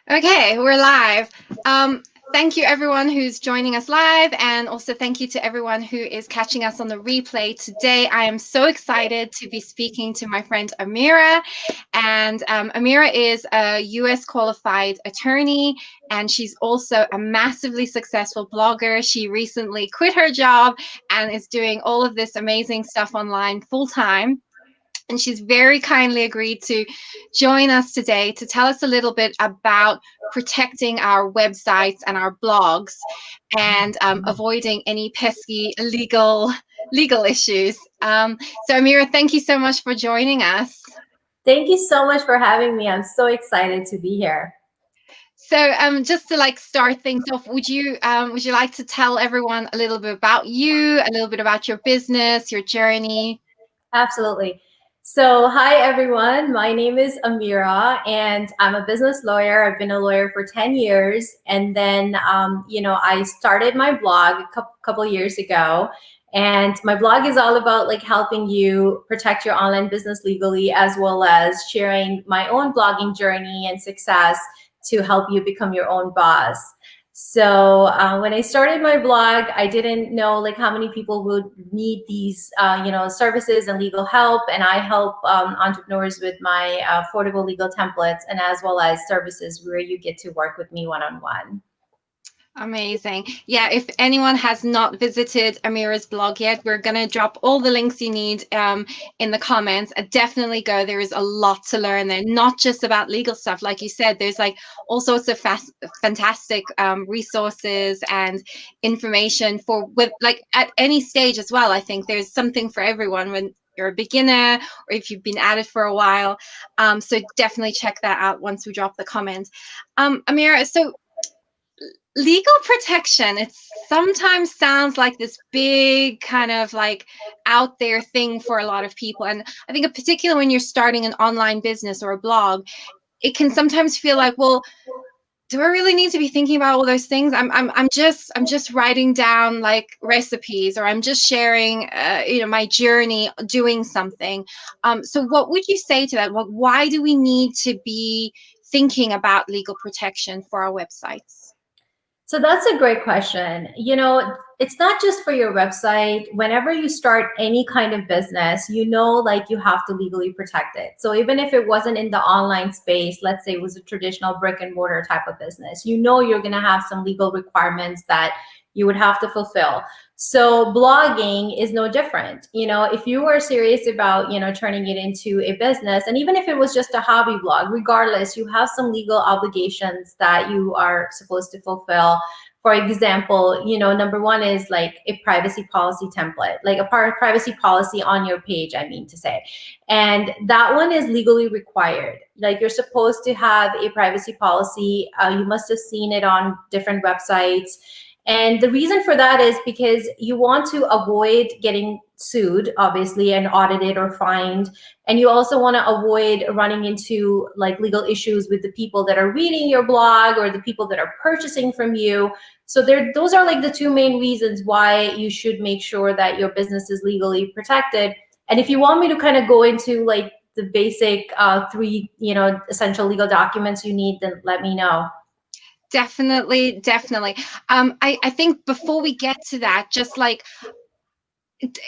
Okay, we're live. Um, Thank you everyone who's joining us live, and also thank you to everyone who is catching us on the replay. Today, I am so excited to be speaking to my friend Amira. And Amira is a US qualified attorney, and she's also a massively successful blogger. She recently quit her job and is doing all of this amazing stuff online full time. And she's very kindly agreed to join us today to tell us a little bit about protecting our websites and our blogs and avoiding any pesky legal issues. So Amira, thank you so much for joining us. Thank you so much for having me. I'm so excited to be here. So just to like start things off, would you like to tell everyone a little bit about you, a little bit about your business, your journey? Absolutely. So, hi everyone. My name is Amira, and I'm a business lawyer. I've been a lawyer for 10 years, and then I started my blog a couple years ago. And my blog is all about like helping you protect your online business legally, as well as sharing my own blogging journey and success to help you become your own boss. So when I started my blog, I didn't know like how many people would need these, services and legal help. And I help entrepreneurs with my affordable legal templates and as well as services where you get to work with me one-on-one. Amazing. Yeah, if anyone has not visited Amira's blog yet, we're going to drop all the links you need in the comments. Definitely go. There is a lot to learn there, not just about legal stuff. Like you said, there's like all sorts of fantastic resources and information for with like at any stage as well. I think there's something for everyone when you're a beginner or if you've been at it for a while. So definitely check that out once we drop the comments. Amira, so legal protection, it sometimes sounds like this big kind of like out there thing for a lot of people, and I think in particular when you're starting an online business or a blog, it can sometimes feel like, well, do I really need to be thinking about all those things? I'm just writing down like recipes, or I'm just sharing my journey doing something. So what would you say to that? Why do we need to be thinking about legal protection for our websites? So that's a great question. It's not just for your website. Whenever you start any kind of business, like you have to legally protect it. So even if it wasn't in the online space, let's say it was a traditional brick and mortar type of business, you're going to have some legal requirements that you would have to fulfill. So blogging is no different. If you are serious about, turning it into a business, and even if it was just a hobby blog, regardless, you have some legal obligations that you are supposed to fulfill. For example, number one is like a privacy policy template, like a privacy policy on your page, I mean to say. And that one is legally required. Like you're supposed to have a privacy policy. You must have seen it on different websites. And the reason for that is because you want to avoid getting sued, obviously, and audited or fined. And you also want to avoid running into like legal issues with the people that are reading your blog or the people that are purchasing from you. So those are like the two main reasons why you should make sure that your business is legally protected. And if you want me to kind of go into like the basic three, essential legal documents you need, then let me know. Definitely, definitely. I think before we get to that, just like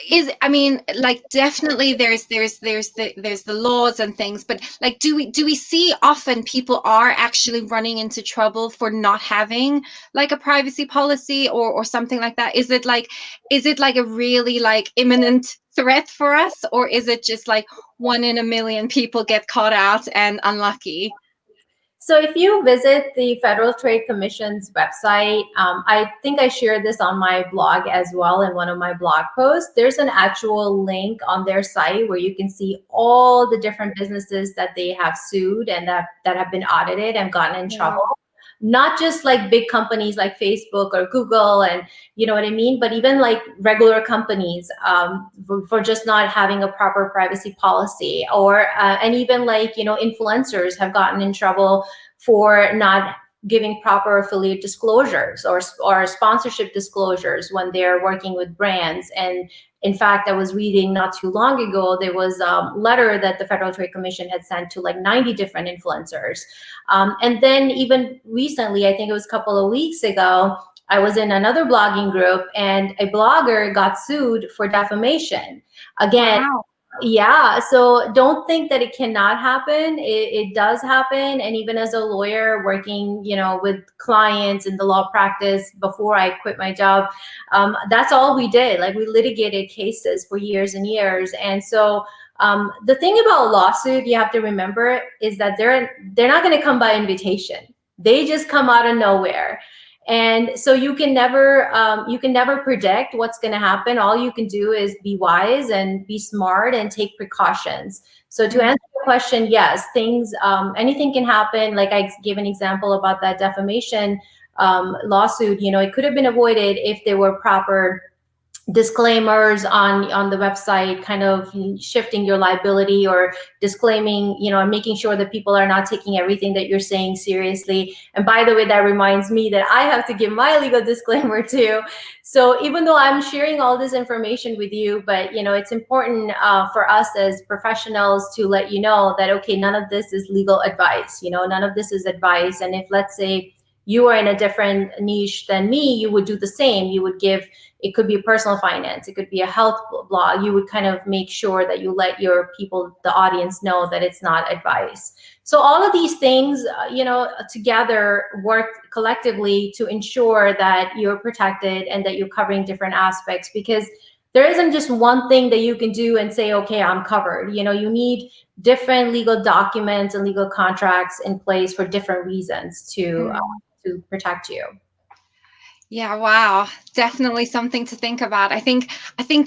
is I mean, like definitely there's the laws and things, but like do we see often people are actually running into trouble for not having like a privacy policy or something like that? Is it like a really like imminent threat for us, or is it just like one in a million people get caught out and unlucky? So if you visit the Federal Trade Commission's website, I think I shared this on my blog as well in one of my blog posts. There's an actual link on their site where you can see all the different businesses that they have sued and that have been audited and gotten in trouble. Wow. Not just like big companies like Facebook or Google, and you know what I mean, but even like regular companies for just not having a proper privacy policy, or and even like influencers have gotten in trouble for not giving proper affiliate disclosures or sponsorship disclosures when they're working with brands, and In fact, I was reading not too long ago, there was a letter that the Federal Trade Commission had sent to like 90 different influencers. And then even recently, I think it was a couple of weeks ago, I was in another blogging group and a blogger got sued for defamation. Again, Wow. yeah, so don't think that it cannot happen. It does happen. And even as a lawyer working, with clients in the law practice before I quit my job, that's all we did. Like we litigated cases for years and years. And so the thing about a lawsuit you have to remember is that they're not going to come by invitation. They just come out of nowhere. And so you can never predict what's going to happen. All you can do is be wise and be smart and take precautions. So to answer your question, yes, anything can happen. Like I gave an example about that defamation lawsuit. It could have been avoided if there were proper disclaimers on the website, kind of shifting your liability or disclaiming, and making sure that people are not taking everything that you're saying seriously. And by the way, that reminds me that I have to give my legal disclaimer too. So even though I'm sharing all this information with you, but it's important for us as professionals to let you know that, okay, none of this is legal advice, none of this is advice. And if, let's say, you are in a different niche than me, you would do the same. You would give, it could be personal finance, it could be a health blog. You would kind of make sure that you let your people, the audience, know that it's not advice. So all of these things, together work collectively to ensure that you're protected and that you're covering different aspects, because there isn't just one thing that you can do and say, okay, I'm covered. You need different legal documents and legal contracts in place for different reasons to protect you. Yeah, wow. Definitely something to think about. I think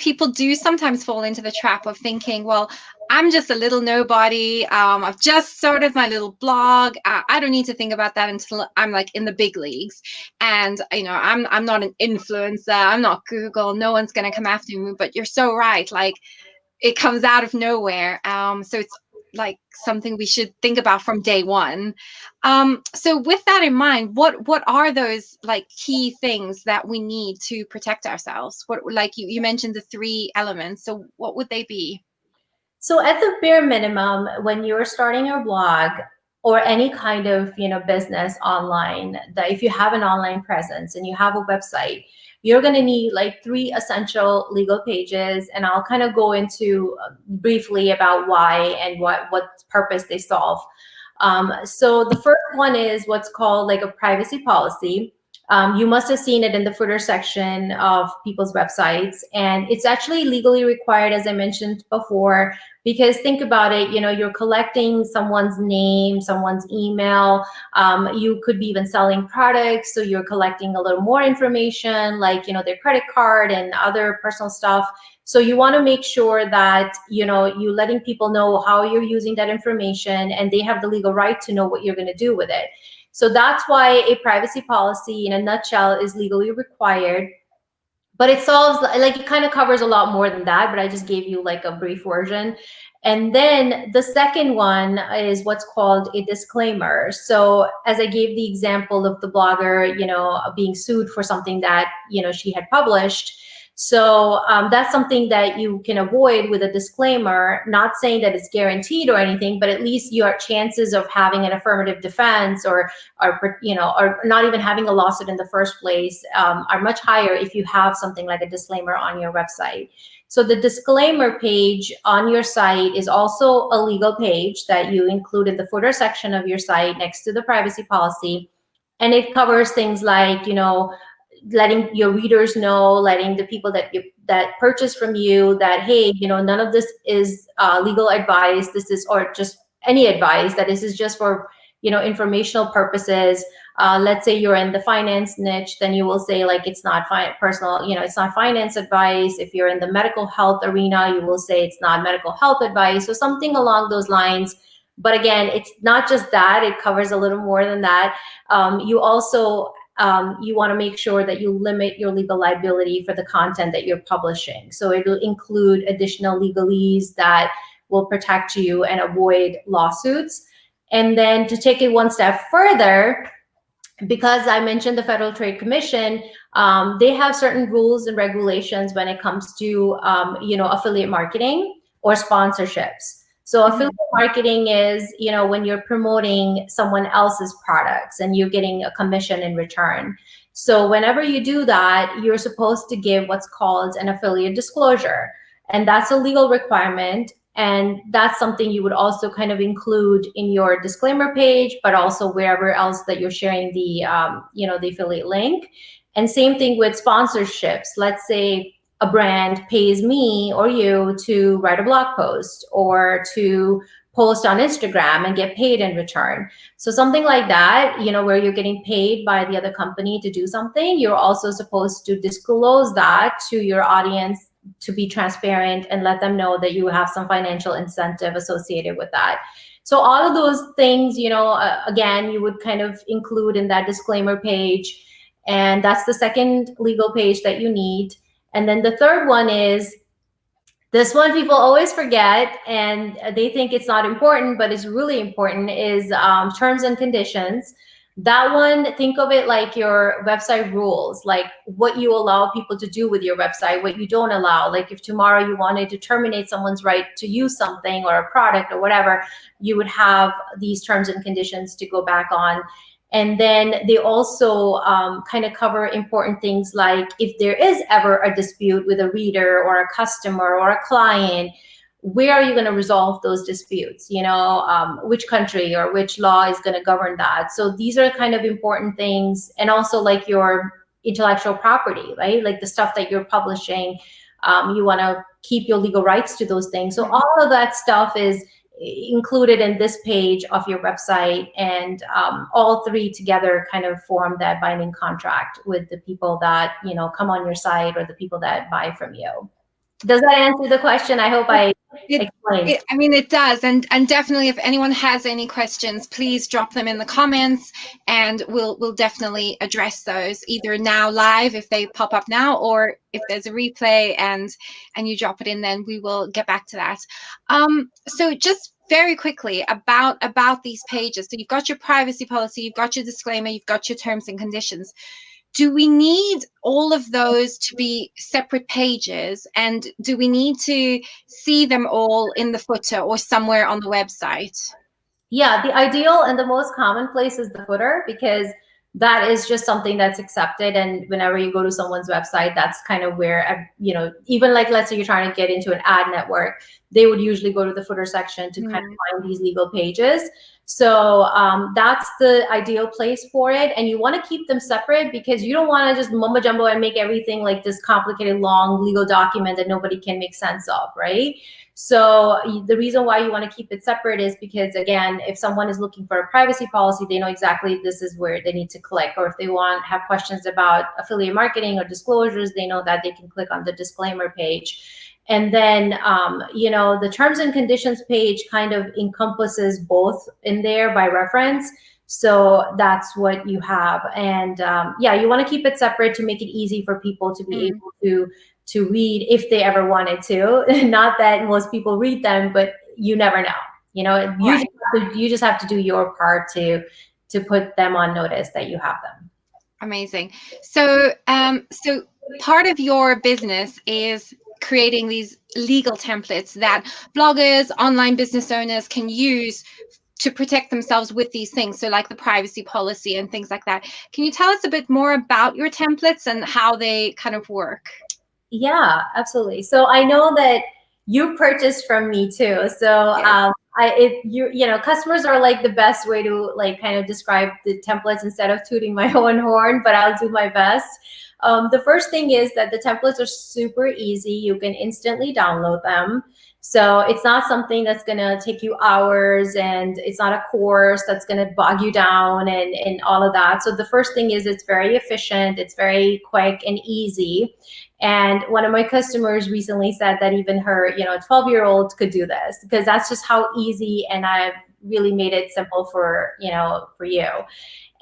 people do sometimes fall into the trap of thinking, well, I'm just a little nobody. I've just started my little blog. I don't need to think about that until I'm like in the big leagues. And I'm not an influencer. I'm not Google. No one's gonna come after me. But you're so right. Like it comes out of nowhere. So it's like something we should think about from day one. So with that in mind, what are those like key things that we need to protect ourselves? What, like you mentioned the three elements. So what would they be? So at the bare minimum, when you're starting your blog or any kind of business online, that if you have an online presence and you have a website, you're going to need like 3 essential legal pages, and I'll kind of go into briefly about why and what purpose they solve. So the first one is what's called like a privacy policy. You must have seen it in the footer section of people's websites, and it's actually legally required, as I mentioned before, because think about it, you're collecting someone's name, someone's email. You could be even selling products, so you're collecting a little more information, like their credit card and other personal stuff. So you want to make sure that you're letting people know how you're using that information, and they have the legal right to know what you're going to do with it. So that's why a privacy policy in a nutshell is legally required. But it solves, like, it kind of covers a lot more than that, but I just gave you like a brief version. And then the second one is what's called a disclaimer. So as I gave the example of the blogger, being sued for something that, she had published. So that's something that you can avoid with a disclaimer, not saying that it's guaranteed or anything, but at least your chances of having an affirmative defense or not even having a lawsuit in the first place are much higher if you have something like a disclaimer on your website. So the disclaimer page on your site is also a legal page that you include in the footer section of your site next to the privacy policy. And it covers things like, letting your readers know, letting the people that purchase from you that, hey, none of this is legal advice. This is, or just any advice, that this is just for, informational purposes. Let's say you're in the finance niche, then you will say like, it's not personal, it's not finance advice. If you're in the medical health arena, you will say it's not medical health advice. So something along those lines. But again, it's not just that, it covers a little more than that. You also you want to make sure that you limit your legal liability for the content that you're publishing. So it will include additional legalese that will protect you and avoid lawsuits. And then to take it one step further, because I mentioned the Federal Trade Commission, they have certain rules and regulations when it comes to affiliate marketing or sponsorships. So affiliate marketing is, when you're promoting someone else's products and you're getting a commission in return. So whenever you do that, you're supposed to give what's called an affiliate disclosure. And that's a legal requirement. And that's something you would also kind of include in your disclaimer page, but also wherever else that you're sharing the affiliate link. And same thing with sponsorships. Let's say a brand pays me or you to write a blog post or to post on Instagram and get paid in return. So something like that, where you're getting paid by the other company to do something, you're also supposed to disclose that to your audience, to be transparent and let them know that you have some financial incentive associated with that. So all of those things, again, you would kind of include in that disclaimer page. And that's the second legal page that you need. And then the third one is, this one people always forget and they think it's not important, but it's really important, is terms and conditions. That one, think of it like your website rules, like what you allow people to do with your website, what you don't allow. Like if tomorrow you wanted to terminate someone's right to use something or a product or whatever, you would have these terms and conditions to go back on. And then they also kind of cover important things like if there is ever a dispute with a reader or a customer or a client, where are you going to resolve those disputes? Which country or which law is going to govern that? So these are kind of important things. And also like your intellectual property, right? Like the stuff that you're publishing, you want to keep your legal rights to those things. So all of that stuff is included in this page of your website, and all three together kind of form that binding contract with the people that come on your site or the people that buy from you. Does that answer the question? I hope I explained. It does, and definitely, if anyone has any questions, please drop them in the comments, and we'll definitely address those either now live if they pop up now, or if there's a replay and you drop it in, then we will get back to that. So just very quickly about these pages. So you've got your privacy policy, you've got your disclaimer, you've got your terms and conditions. Do we need all of those to be separate pages, and do we need to see them all in the footer or somewhere on the website? Yeah, the ideal and the most common place is the footer, because that is just something that's accepted. And whenever you go to someone's website, that's kind of where, even like, let's say you're trying to get into an ad network, they would usually go to the footer section to kind of find these legal pages. So that's the ideal place for it. And you want to keep them separate, because you don't want to just mumbo jumbo and make everything like this complicated, long legal document that nobody can make sense of, right? So the reason why you want to keep it separate is because, again, if someone is looking for a privacy policy, they know exactly this is where they need to click. Or if they have questions about affiliate marketing or disclosures, they know that they can click on the disclaimer page. And then, the terms and conditions page kind of encompasses both in there by reference. So that's what you have. And you want to keep it separate to make it easy for people to be able to read if they ever wanted to. Not that most people read them, but you never know. You just have to do your part to put them on notice that you have them. Amazing. So part of your business is creating these legal templates that bloggers, online business owners can use to protect themselves with these things. So like the privacy policy and things like that. Can you tell us a bit more about your templates and how they kind of work? Yeah, absolutely. So I know that you purchased from me too. So customers are like the best way to like kind of describe the templates instead of tooting my own horn, but I'll do my best. The first thing is that the templates are super easy. You can instantly download them. So it's not something that's going to take you hours, and it's not a course that's going to bog you down and all of that. So the first thing is it's very efficient. It's very quick and easy. And one of my customers recently said that even her, 12-year-old could do this, because that's just how easy, and I've really made it simple for you.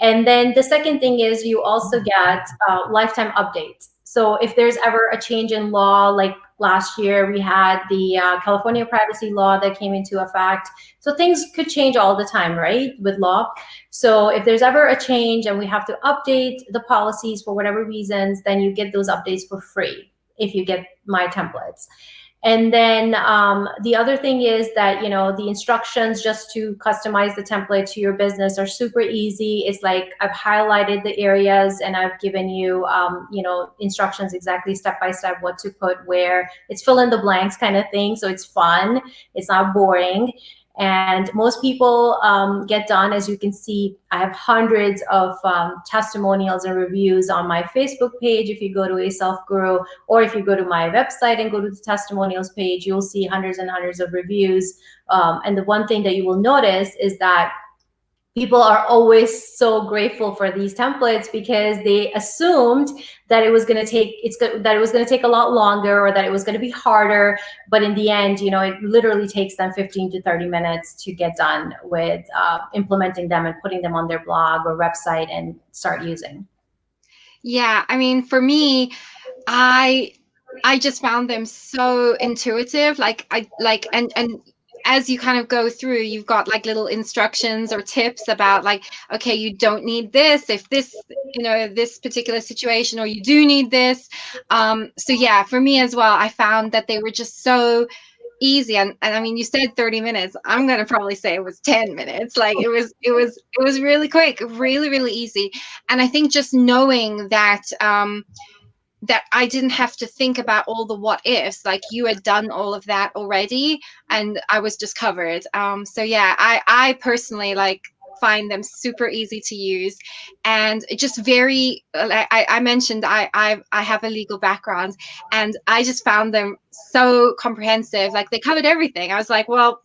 And then the second thing is you also get lifetime updates. So if there's ever a change in law, like last year we had the California privacy law that came into effect. So things could change all the time, right, with law. So if there's ever a change and we have to update the policies for whatever reasons, then you get those updates for free if you get my templates. And then the other thing is that, the instructions just to customize the template to your business are super easy. It's like I've highlighted the areas and I've given you, instructions exactly step by step what to put where. It's fill in the blanks kind of thing. So it's fun. It's not boring. And most people get done. As you can see, I have hundreds of testimonials and reviews on my Facebook page. If you go to A Self Guru, or if you go to my website and go to the testimonials page, you'll see hundreds and hundreds of reviews. And the one thing that you will notice is that people are always so grateful for these templates because they assumed that it was going to take a lot longer, or that it was going to be harder. But in the end, it literally takes them 15 to 30 minutes to get done with implementing them and putting them on their blog or website and start using. Yeah, I mean, for me, I I just found them so intuitive. And as you kind of go through, you've got like little instructions or tips about like, okay, you don't need this if this, this particular situation, or you do need this. So yeah, for me as well, I found that they were just so easy. And I mean, you said 30 minutes. I'm gonna probably say it was 10 minutes. Like it was really quick, really, really easy. And I think just knowing that I didn't have to think about all the what ifs. Like you had done all of that already, and I was just covered. So yeah, I personally like find them super easy to use, and just very. I mentioned I have a legal background, and I just found them so comprehensive. Like they covered everything. I was like, well.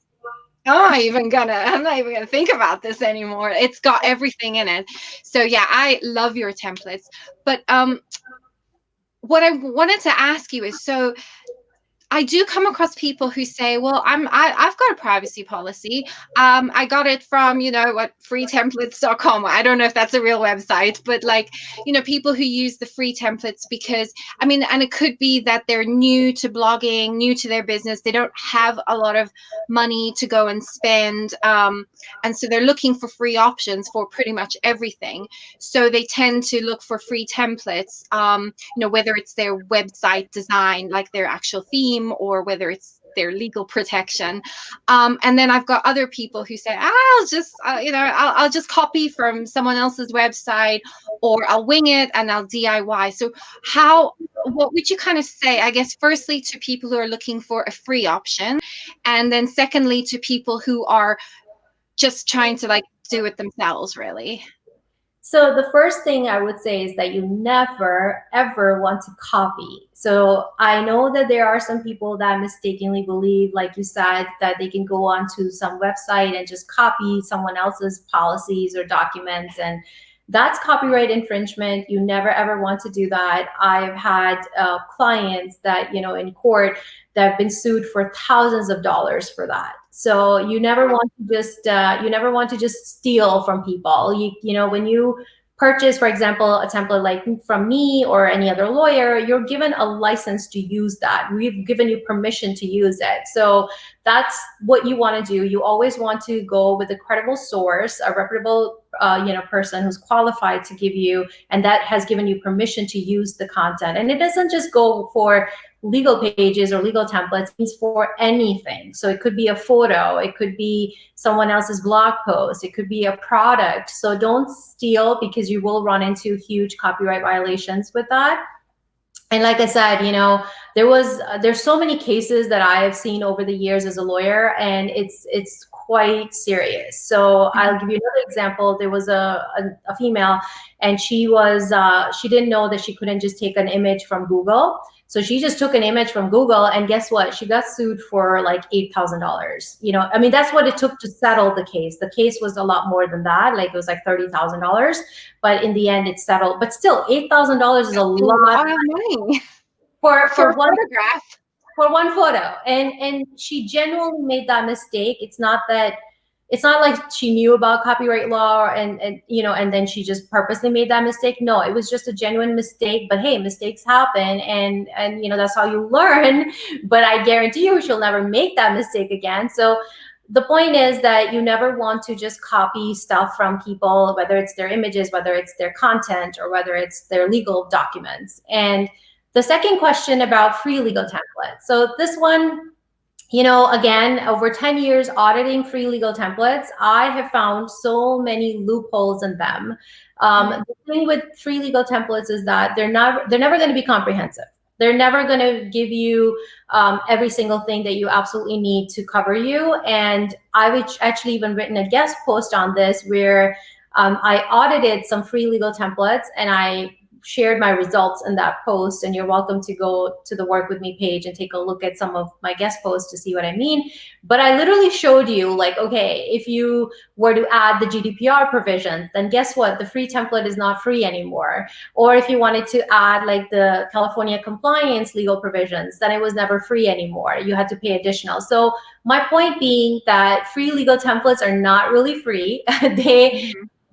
I'm not even gonna think about this anymore. It's got everything in it. So yeah, I love your templates. But what I wanted to ask you is, so I do come across people who say, "Well, I've got a privacy policy. I got it from what freetemplates.com. I don't know if that's a real website, but like people who use the free templates because I mean, and it could be that they're new to blogging, new to their business. They don't have a lot of money to go and spend, and so they're looking for free options for pretty much everything. So they tend to look for free templates. Whether it's their website design, like their actual theme, or whether it's their legal protection. And then I've got other people who say, I'll just, I'll just copy from someone else's website, or I'll wing it and I'll DIY. So what would you kind of say, I guess, firstly to people who are looking for a free option, and then secondly to people who are just trying to like do it themselves, really? So the first thing I would say is that you never, ever want to copy. So I know that there are some people that mistakenly believe, like you said, that they can go onto some website and just copy someone else's policies or documents, and that's copyright infringement. You never, ever want to do that. I've had clients that, in court, that have been sued for thousands of dollars for that. So you never want to just steal from people. When you purchase, for example, a template like from me or any other lawyer, you're given a license to use that. We've given you permission to use it. So that's what you want to do. You always want to go with a credible source, a reputable person who's qualified to give you, and that has given you permission to use the content. And it doesn't just go for legal pages or legal templates, it means for anything. So it could be a photo, it could be someone else's blog post, it could be a product. So don't steal, because you will run into huge copyright violations with that. And like I said, there's so many cases that I have seen over the years as a lawyer, and it's quite serious. So I'll give you another example. There was a female, and she didn't know that she couldn't just take an image from Google. So she just took an image from Google, and guess what? She got sued for like $8,000. I mean, that's what it took to settle the case. The case was a lot more than that. Like it was like $30,000, but in the end it settled. But still, $8,000 is a lot of money for one photograph. For one photo. And she genuinely made that mistake. It's not that it's not like she knew about copyright law and and then she just purposely made that mistake. No, it was just a genuine mistake. But hey, mistakes happen, and that's how you learn. But I guarantee you she'll never make that mistake again. So the point is that you never want to just copy stuff from people, whether it's their images, whether it's their content, or whether it's their legal documents. And the second question about free legal templates. So this one, again, over 10 years auditing free legal templates, I have found so many loopholes in them. The thing with free legal templates is that they're never going to be comprehensive. They're never going to give you every single thing that you absolutely need to cover you. And I've actually even written a guest post on this where I audited some free legal templates, and I shared my results in that post, and you're welcome to go to the Work With Me page and take a look at some of my guest posts to see what I mean. But I literally showed you, like, okay, if you were to add the GDPR provisions, then guess what? The free template is not free anymore. Or if you wanted to add like the California compliance legal provisions, then it was never free anymore. You had to pay additional. So my point being that free legal templates are not really free.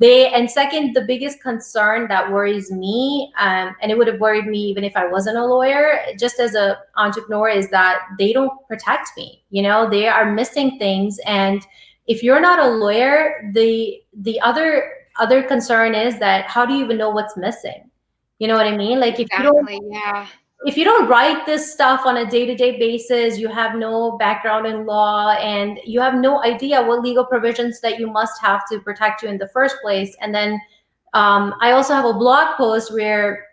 And second, the biggest concern that worries me, and it would have worried me even if I wasn't a lawyer, just as an entrepreneur, is that they don't protect me. They are missing things, and if you're not a lawyer, the other concern is that how do you even know what's missing? You know what I mean? Like Exactly. Yeah. if you don't write this stuff on a day-to-day basis, you have no background in law, and you have no idea what legal provisions that you must have to protect you in the first place. And then I also have a blog post where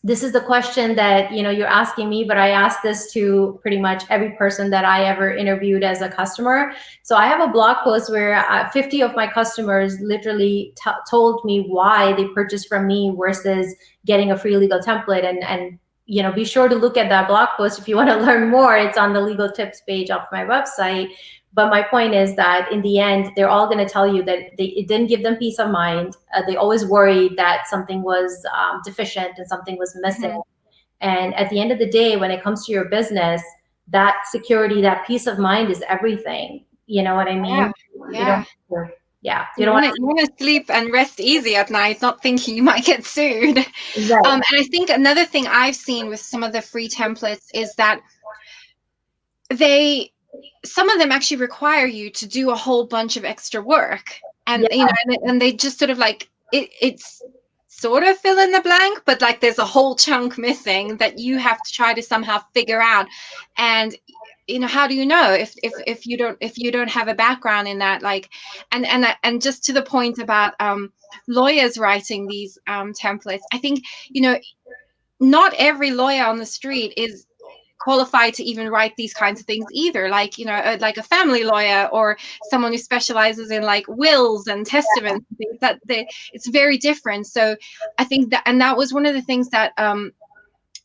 this is the question that you're asking me, but I asked this to pretty much every person that I ever interviewed as a customer. So I have a blog post where 50 of my customers literally told me why they purchased from me versus getting a free legal template. And be sure to look at that blog post if you want to learn more. It's on the legal tips page of my website. But my point is that in the end, they're all going to tell you that it didn't give them peace of mind. They always worried that something was deficient and something was missing. And at the end of the day, when it comes to your business, that security, that peace of mind is everything. You know what I mean? Yeah. You don't want to sleep and rest easy at night, not thinking you might get sued. Right. And I think another thing I've seen with some of the free templates is that some of them actually require you to do a whole bunch of extra work, and and they just sort of like it's sort of fill in the blank, but like there's a whole chunk missing that you have to try to somehow figure out. And how do you know if you don't have a background in that, like, and just to the point about lawyers writing these templates, I think not every lawyer on the street is qualified to even write these kinds of things either, like like a family lawyer or someone who specializes in like wills and testaments and things, that it's very different. So I think that, and that was one of the things that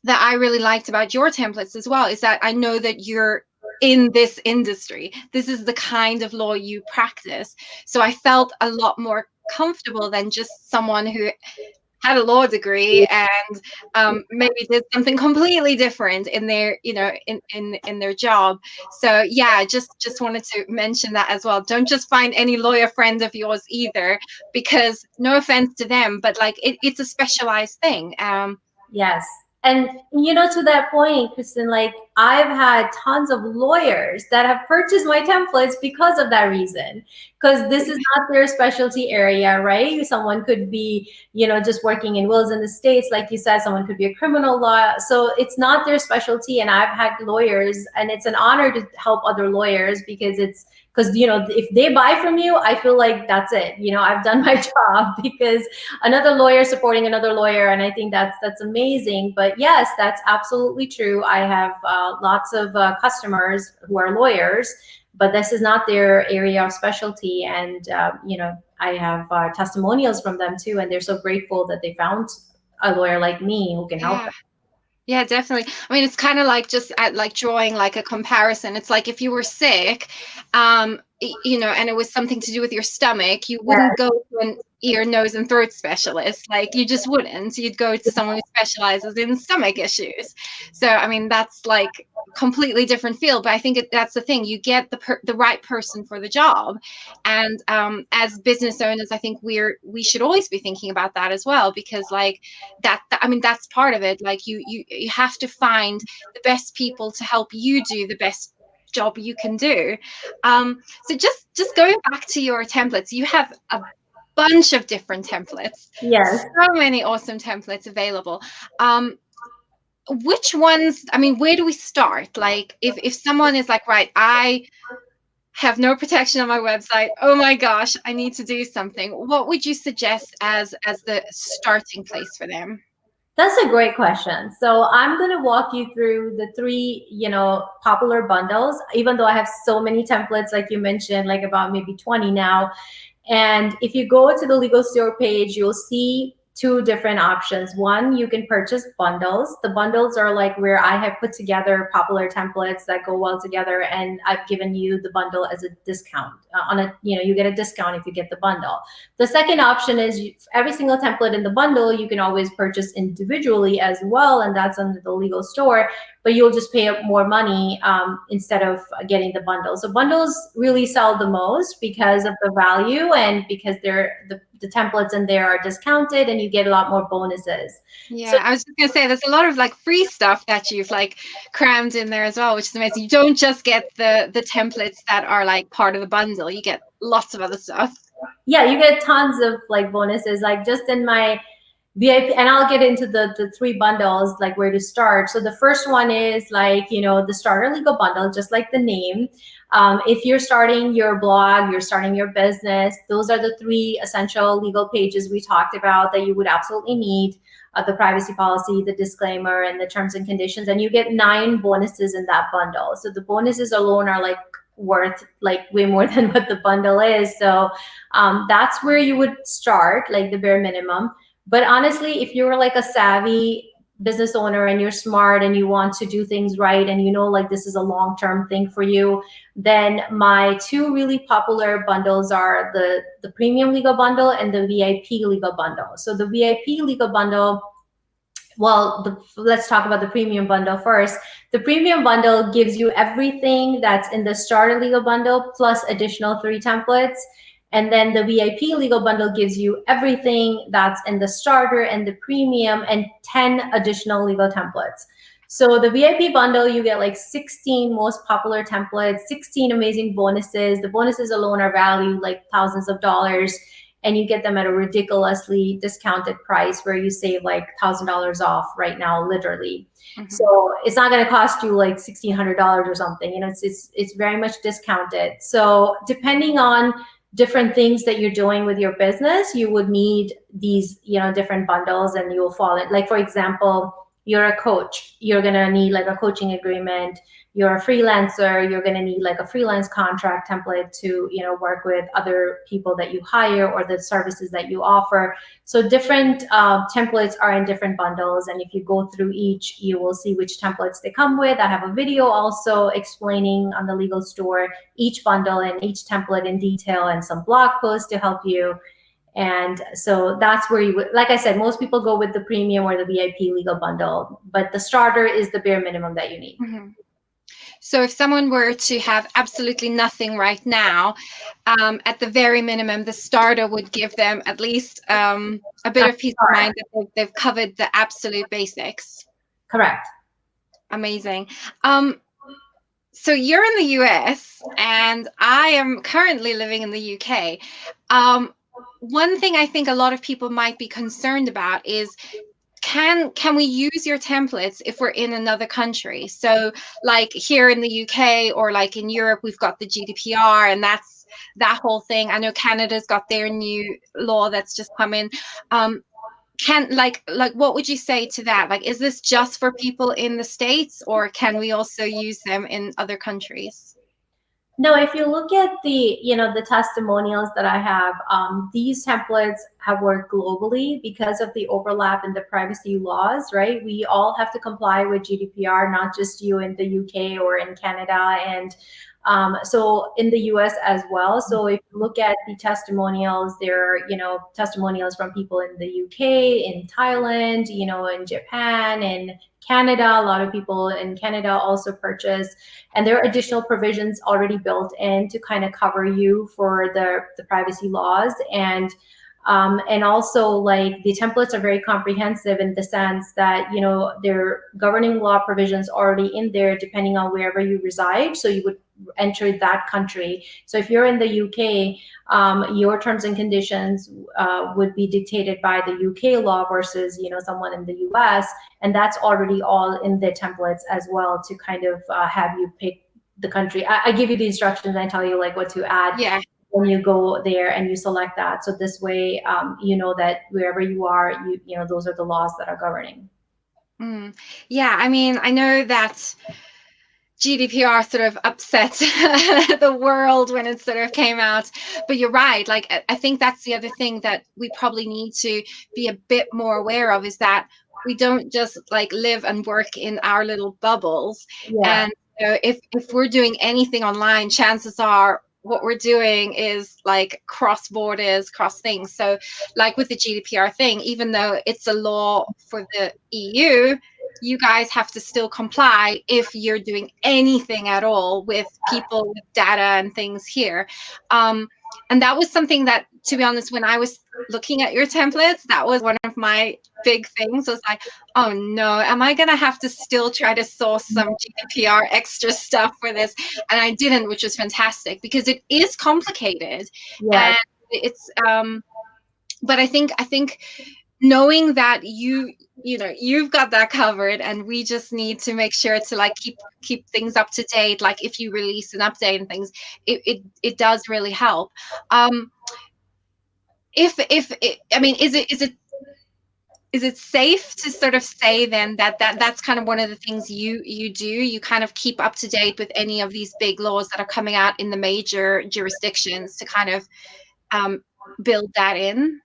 that I really liked about your templates as well, is that I know that you're in this industry, this is the kind of law you practice, so I felt a lot more comfortable than just someone who had a law degree and maybe did something completely different in their in their job. So yeah, just wanted to mention that as well. Don't just find any lawyer friend of yours either, because no offense to them, but like it's a specialized thing. Yes. And to that point, Kristen, like I've had tons of lawyers that have purchased my templates because of that reason, because this is not their specialty area, right? Someone could be, just working in wills in the States, like you said, someone could be a criminal law. So it's not their specialty. And I've had lawyers, and it's an honor to help other lawyers, because if they buy from you, I feel like that's it. I've done my job, because another lawyer supporting another lawyer, and I think that's amazing. But yes, that's absolutely true. I have lots of customers who are lawyers, but this is not their area of specialty. And I have testimonials from them too, and they're so grateful that they found a lawyer like me who can help them. Yeah, definitely. I mean, it's kind of like just like drawing like a comparison. It's like if you were sick, and it was something to do with your stomach, you wouldn't go to an ear, nose, and throat specialist. Like, you just wouldn't. You'd go to someone who specializes in stomach issues. So, I mean, that's like completely different field. But I think that's the thing. You get the right person for the job, and as business owners, I think we should always be thinking about that as well, because like I mean, that's part of it. Like, you have to find the best people to help you do the best job you can do. So just going back to your templates, you have a bunch of different templates, Yes. so many awesome templates available. Which ones, I mean, where do we start? Like, if someone is like, right, I have no protection on my website, oh my gosh, I need to do something, what would you suggest as the starting place for them? That's a great question. So I'm going to walk you through the three, popular bundles, even though I have so many templates, like you mentioned, like about maybe 20 now. And if you go to the legal store page, you'll see two different options. One, you can purchase bundles. The bundles are like where I have put together popular templates that go well together, and I've given you the bundle as a discount. You get a discount if you get the bundle. The second option is every single template in the bundle you can always purchase individually as well, and that's under the legal store, but you'll just pay up more money instead of getting the bundle. So bundles really sell the most because of the value, and because the templates in there are discounted, and you get a lot more bonuses. So Yeah, I was just gonna say there's a lot of like free stuff that you've like crammed in there as well, which is amazing. You don't just get the templates that are like part of the bundle, you get lots of other stuff. yeah, you get tons of like bonuses. Like just in my VIP, and I'll get into the three bundles, like where to start. So the first one is like, the starter legal bundle, just like the name. If you're starting your blog, you're starting your business, those are the three essential legal pages we talked about that you would absolutely need. The privacy policy, the disclaimer, and the terms and conditions. And you get 9 bonuses in that bundle. So the bonuses alone are like worth like way more than what the bundle is. So that's where you would start, like the bare minimum. But honestly, if you're like a savvy business owner and you're smart and you want to do things right, and like this is a long-term thing for you, then my two really popular bundles are the premium legal bundle and the VIP legal bundle. So the VIP legal bundle, well, let's talk about the premium bundle first. The premium bundle gives you everything that's in the starter legal bundle plus additional 3 templates. And then the VIP legal bundle gives you everything that's in the starter and the premium and 10 additional legal templates. So the VIP bundle, you get like 16 most popular templates, 16 amazing bonuses. The bonuses alone are valued like thousands of dollars, and you get them at a ridiculously discounted price where you save like $1,000 off right now, literally. Mhm. So it's not going to cost you like $1,600 or something. It's very much discounted. So depending on different things that you're doing with your business, you would need these, different bundles, and you'll fall in. Like, for example, you're a coach, you're going to need like a coaching agreement. You're a freelancer, you're going to need like a freelance contract template to, work with other people that you hire or the services that you offer. So different templates are in different bundles. And if you go through each, you will see which templates they come with. I have a video also explaining on the legal store each bundle and each template in detail, and some blog posts to help you. And so that's where you would, like I said, most people go with the premium or the VIP legal bundle, but the starter is the bare minimum that you need. Mhm. So if someone were to have absolutely nothing right now, at the very minimum, the starter would give them at least a bit of peace of mind that they've covered the absolute basics. Correct. Amazing. So you're in the US and I am currently living in the UK. One thing I think a lot of people might be concerned about is, can we use your templates if we're in another country? So like here in the UK or like in Europe, we've got the GDPR, and that's that whole thing. I know Canada's got their new law that's just come in. Can like what would you say to that? Like, is this just for people in the States, or can we also use them in other countries? No, if you look at the testimonials that I have, these templates have worked globally because of the overlap in the privacy laws, right? We all have to comply with GDPR, not just you in the UK or in Canada. And So in the US as well. So if you look at the testimonials, there are, testimonials from people in the UK, in Thailand, in Japan, in Canada. A lot of people in Canada also purchase, and there are additional provisions already built in to kind of cover you for the privacy laws. And also, like, the templates are very comprehensive in the sense that there are governing law provisions already in there depending on wherever you reside. So you would enter that country. So if you're in the UK, your terms and conditions would be dictated by the UK law versus someone in the US, and that's already all in the templates as well to kind of have you pick the country. I give you the instructions and I tell you like what to add Yeah. when you go there and you select that. So this way, you know that wherever you are, those are the laws that are governing. Mm. Yeah, I mean, I know that GDPR sort of upset the world when it sort of came out. But you're right. Like, I think that's the other thing that we probably need to be a bit more aware of is that we don't just like live and work in our little bubbles. Yeah, And if we're doing anything online, chances are what we're doing is like cross borders, cross things. So, like with the GDPR thing, even though it's a law for the EU, you guys have to still comply if you're doing anything at all with people with data and things here. Um, and that was something that, to be honest, when I was looking at your templates, that was one of my big things was like, oh no, am I going to have to still try to source some GDPR extra stuff for this? And I didn't, which was fantastic because it is complicated. yeah, And it's, but I think knowing that you've got that covered and we just need to make sure to like keep things up to date, like if you release an update and things, it does really help. um if it, I mean, is it safe to sort of say then that's kind of one of the things you do, you kind of keep up to date with any of these big laws that are coming out in the major jurisdictions to kind of um build that in?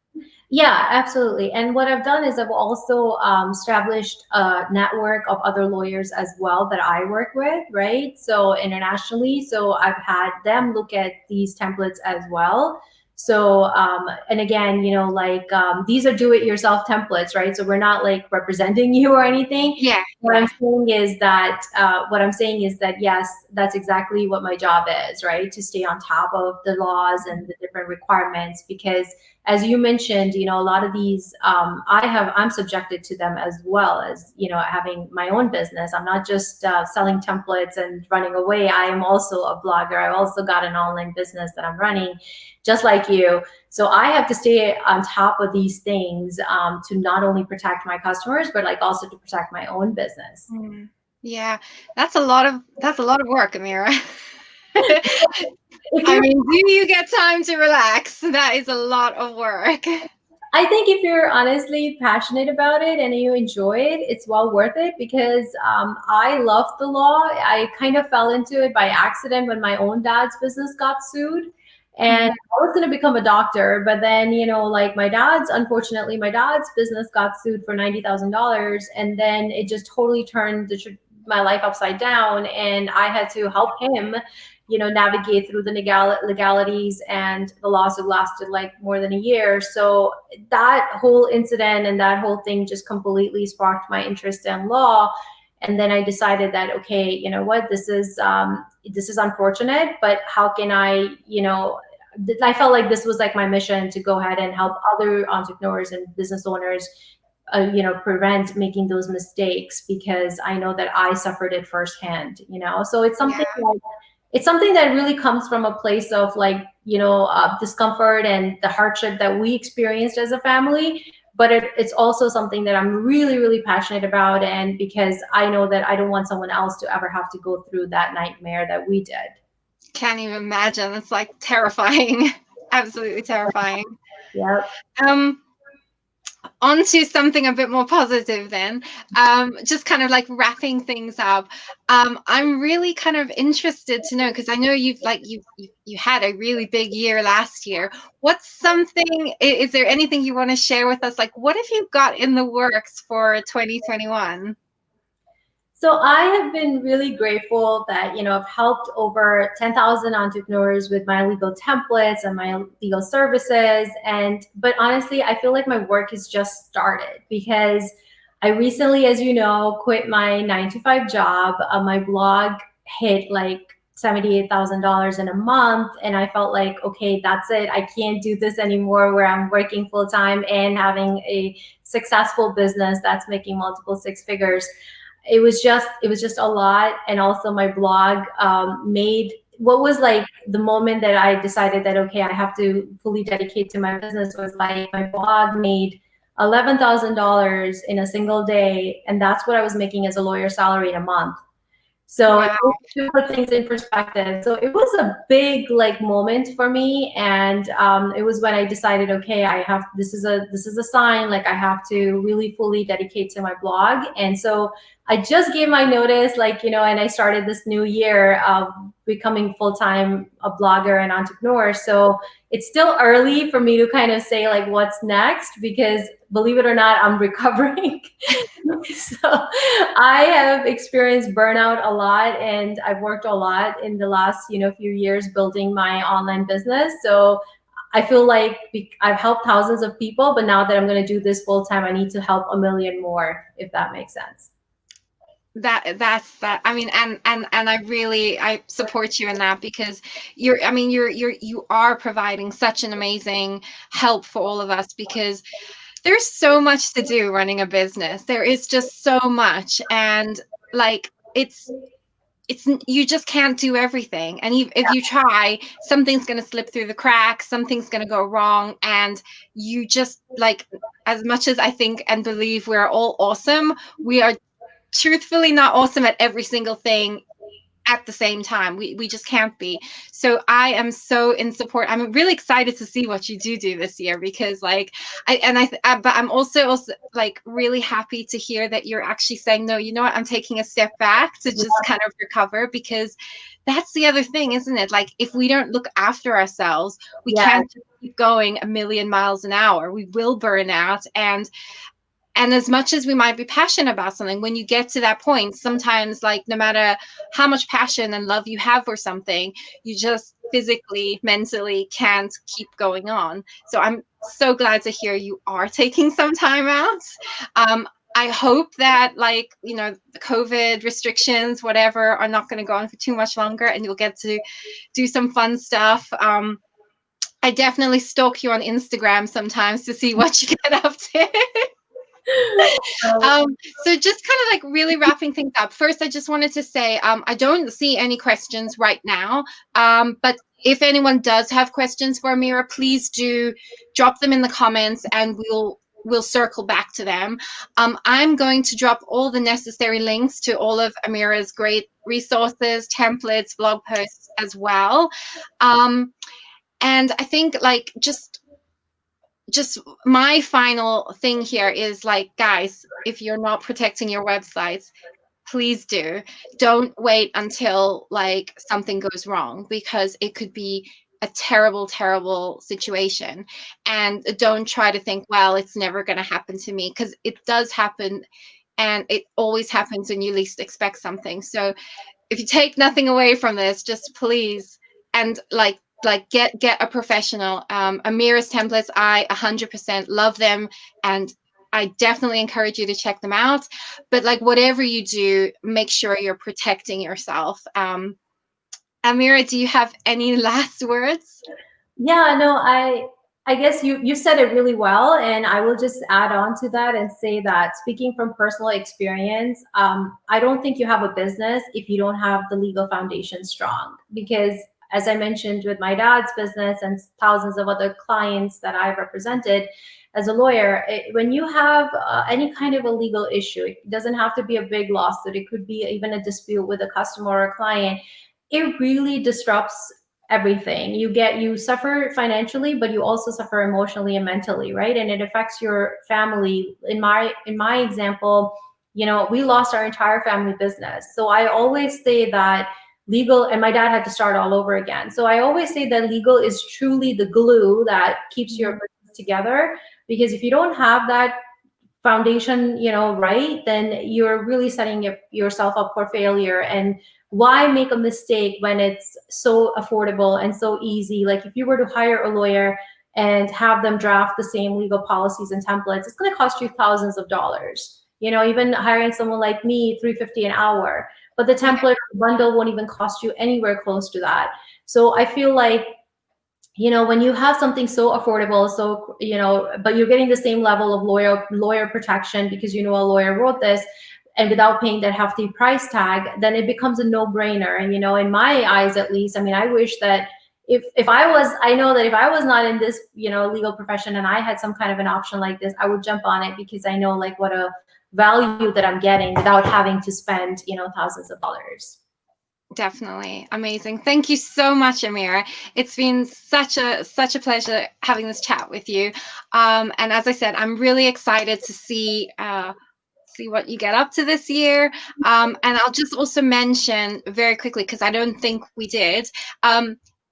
yeah, absolutely. And what I've done is I've also established a network of other lawyers as well that I work with, right? So internationally, so I've had them look at these templates as well. So and again, like, these are do-it-yourself templates, right? So we're not like representing you or anything. Yeah, What I'm yeah. saying is that yes, that's exactly what my job is, right? To stay on top of the laws and the different requirements, because as you mentioned, a lot of these, I'm subjected to them as well as, having my own business. I'm not just selling templates and running away. I am also a blogger. I've also got an online business that I'm running, just like you. So I have to stay on top of these things, to not only protect my customers, but like also to protect my own business. Mm. Yeah, that's a lot of work, Amira. If I you're mean, do you get time to relax? That is a lot of work. I think if you're honestly passionate about it and you enjoy it, it's well worth it, because I love the law. I kind of fell into it by accident when my own dad's business got sued. And Mhm. I was going to become a doctor, but then, like unfortunately, my dad's business got sued for $90,000. And then it just totally turned my life upside down. And I had to help him navigate through the legalities, and the lawsuit lasted like more than a year. So that whole incident and that whole thing just completely sparked my interest in law. And then I decided that, okay, you know what, this is unfortunate, but how can I felt like this was like my mission to go ahead and help other entrepreneurs and business owners, prevent making those mistakes, because I know that I suffered it firsthand. So Yeah. it's something that really comes from a place of like, discomfort and the hardship that we experienced as a family. But it's also something that I'm really, really passionate about. And because I know that I don't want someone else to ever have to go through that nightmare that we did. Can't even imagine. It's like terrifying. Absolutely terrifying. Yeah. Um, On to something a bit more positive then. Just kind of like wrapping things up. I'm really kind of interested to know, because I know you had a really big year last year. What's something? Is there anything you want to share with us? Like, what have you got in the works for 2021? So I have been really grateful that, I've helped over 10,000 entrepreneurs with my legal templates and my legal services. But honestly, I feel like my work has just started because I recently, as you know, quit my 9 to 5 job. My blog hit like $78,000 in a month. And I felt like, okay, that's it. I can't do this anymore where I'm working full time and having a successful business that's making multiple six figures. It was just a lot. And also my blog made what was like the moment that I decided that, okay, I have to fully dedicate to my business, was like my blog made $11,000 in a single day, and that's what I was making as a lawyer salary in a month. So Wow. to put things in perspective, so it was a big like moment for me, and it was when I decided, okay, I have this is a sign, like I have to really fully dedicate to my blog. And so I just gave my notice, like and I started this new year of becoming full time a blogger and entrepreneur. So it's still early for me to kind of say like what's next, because believe it or not, I'm recovering. So I have experienced burnout a lot, and I've worked a lot in the last few years building my online business. So I feel like I've helped thousands of people, but now that I'm going to do this full time, I need to help a million more, if that makes sense. That's that. I mean, and I support you in that, because you are providing such an amazing help for all of us, because there's so much to do running a business. There is just so much, and like you just can't do everything. And if you try, something's going to slip through the cracks, something's going to go wrong, and you just like, as much as I think and believe we're all awesome, we are truthfully not awesome at every single thing at the same time. We just can't be. So I am so in support. I'm really excited to see what you do this year, because like but I'm also like really happy to hear that you're actually saying, no, you know what, I'm taking a step back to just kind of recover, because that's the other thing, isn't it? Like, if we don't look after ourselves, we Yeah, can't just keep going a million miles an hour. We will burn out. And as much as we might be passionate about something, when you get to that point, sometimes, like, no matter how much passion and love you have for something, you just physically, mentally can't keep going on. So I'm so glad to hear you are taking some time out. um, I hope that, like, the COVID restrictions, whatever, are not going to go on for too much longer, and you'll get to do some fun stuff. I definitely stalk you on Instagram sometimes to see what you get up to. so, So just kind of like really wrapping things up. First, I just wanted to say, I don't see any questions right now. But if anyone does have questions for Amira, please do drop them in the comments, and we'll circle back to them. I'm going to drop all the necessary links to all of Amira's great resources, templates, blog posts as well. And I think, like, just my final thing here is, like, guys, if you're not protecting your websites, please do. Don't wait until like something goes wrong, because it could be a terrible, terrible situation. And don't try to think, well, it's never going to happen to me, because it does happen, and it always happens when you least expect something. So if you take nothing away from this, just please, and like get a professional. Amira's templates, I 100% love them, and I definitely encourage you to check them out. But like, whatever you do, make sure you're protecting yourself. Amira, do you have any last words? yeah, no, I guess you said it really well, and I will just add on to that and say that, speaking from personal experience, I don't think you have a business if you don't have the legal foundation strong. Because as I mentioned with my dad's business and thousands of other clients that I've represented as a lawyer, when you have any kind of a legal issue, it doesn't have to be a big lawsuit. It could be even a dispute with a customer or a client. It really disrupts everything. You suffer financially, but you also suffer emotionally and mentally, right? And it affects your family. In my example, we lost our entire family business. So I always say that legal, and my dad had to start all over again. So I always say that legal is truly the glue that keeps your business together, because if you don't have that foundation, right, then you're really setting yourself up for failure. And why make a mistake when it's so affordable and so easy? Like if you were to hire a lawyer and have them draft the same legal policies and templates, it's going to cost you thousands of dollars. Even hiring someone like me, 350 an hour, but the Yeah, template bundle won't even cost you anywhere close to that. So I feel like, when you have something so affordable, so but you're getting the same level of lawyer protection because a lawyer wrote this, and without paying that hefty price tag, then it becomes a no-brainer. And in my eyes, at least, I mean, I wish that if I know that if I was not in this legal profession and I had some kind of an option like this, I would jump on it, because I know like what a value that I'm getting without having to spend thousands of dollars. definitely. Amazing. Thank you so much, Amira. It's been such a pleasure having this chat with you. And as I said, I'm really excited to see what you get up to this year. And I'll just also mention very quickly, because I don't think we did.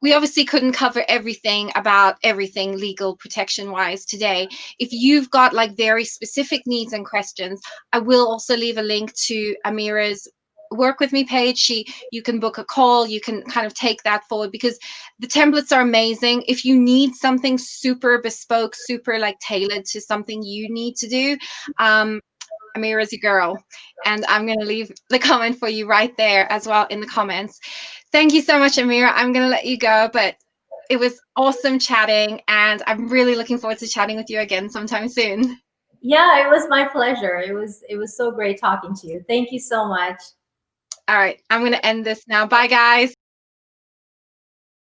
We obviously couldn't cover everything about everything legal protection wise today. If you've got like very specific needs and questions, I will also leave a link to Amira's work with me page. You can book a call, you can kind of take that forward, because the templates are amazing. If you need something super bespoke, super like tailored to something you need to do, Amira's your girl. And I'm going to leave the comment for you right there as well in the comments. Thank you so much, Amira. I'm going to let you go, but it was awesome chatting, and I'm really looking forward to chatting with you again sometime soon. Yeah, it was my pleasure. It was so great talking to you. Thank you so much. All right, I'm going to end this now. Bye, guys.